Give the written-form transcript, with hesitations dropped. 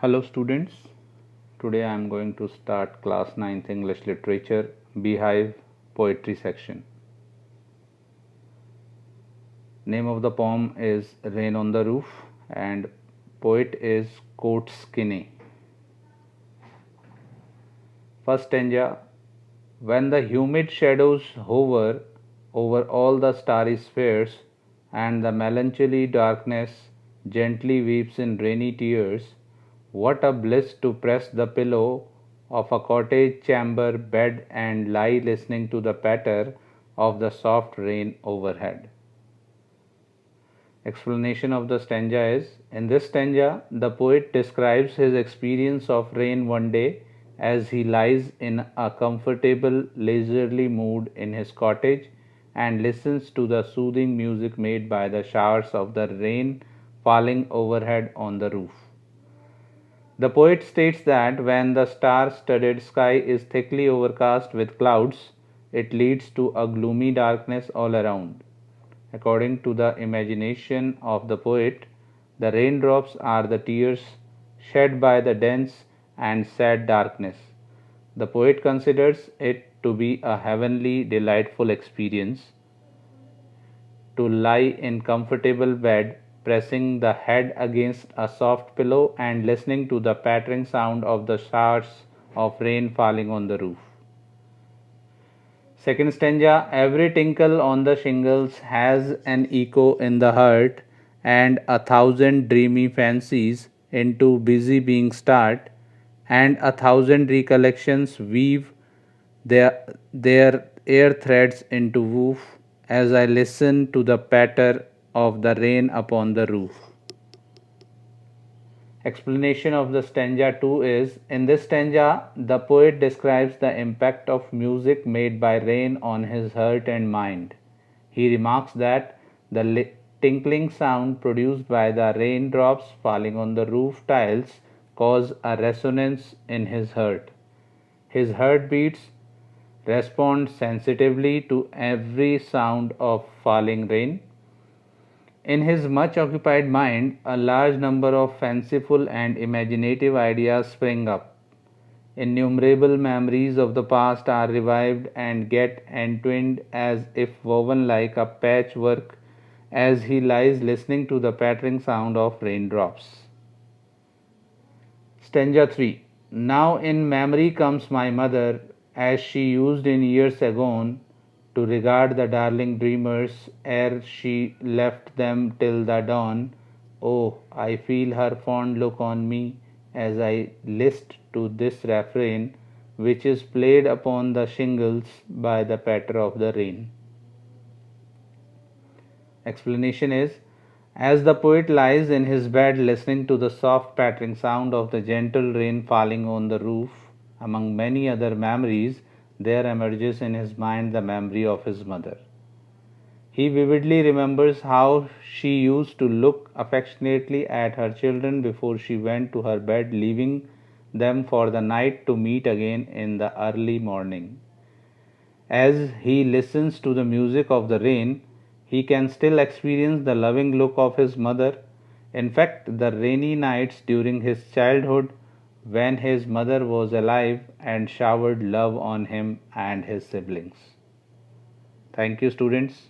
Hello students, today I am going to start class 9th English Literature Beehive Poetry section. Name of the poem is Rain on the Roof and poet is Coates Kinney. First stanza. When the humid shadows hover over all the starry spheres and the melancholy darkness gently weeps in rainy tears, what a bliss to press the pillow of a cottage chamber bed and lie listening to the patter of the soft rain overhead. Explanation of the stanza is: in this stanza, the poet describes his experience of rain one day as he lies in a comfortable, leisurely mood in his cottage and listens to the soothing music made by the showers of the rain falling overhead on the roof. The poet states that when the star studded sky is thickly overcast with clouds, it leads to a gloomy darkness all around. According to the imagination of the poet, the raindrops are the tears shed by the dense and sad darkness. The poet considers it to be a heavenly, delightful experience to lie in comfortable bed, pressing the head against a soft pillow and listening to the pattering sound of the showers of rain falling on the roof. Second stanza. Every tinkle on the shingles has an echo in the heart, and a thousand dreamy fancies into busy being start, and a thousand recollections weave their air threads into woof as I listen to the patter of the rain upon the roof. Explanation of the stanza 2 is: in this stanza, the poet describes the impact of music made by rain on his heart and mind. He remarks that the tinkling sound produced by the raindrops falling on the roof tiles cause a resonance in his heart. His heartbeats respond sensitively to every sound of falling rain. In his much occupied mind, a large number of fanciful and imaginative ideas spring up. Innumerable memories of the past are revived and get entwined as if woven like a patchwork as he lies listening to the pattering sound of raindrops. Stanza 3. Now in memory comes my mother, as she used in years agone to regard the darling dreamers ere she left them till the dawn. Oh, I feel her fond look on me as I list to this refrain, which is played upon the shingles by the patter of the rain. Explanation is: as the poet lies in his bed listening to the soft pattering sound of the gentle rain falling on the roof, among many other memories, there emerges in his mind the memory of his mother. He vividly remembers how she used to look affectionately at her children before she went to her bed, leaving them for the night to meet again in the early morning. As he listens to the music of the rain, he can still experience the loving look of his mother. In fact, the rainy nights during his childhood, when his mother was alive and showered love on him and his siblings. Thank you, students.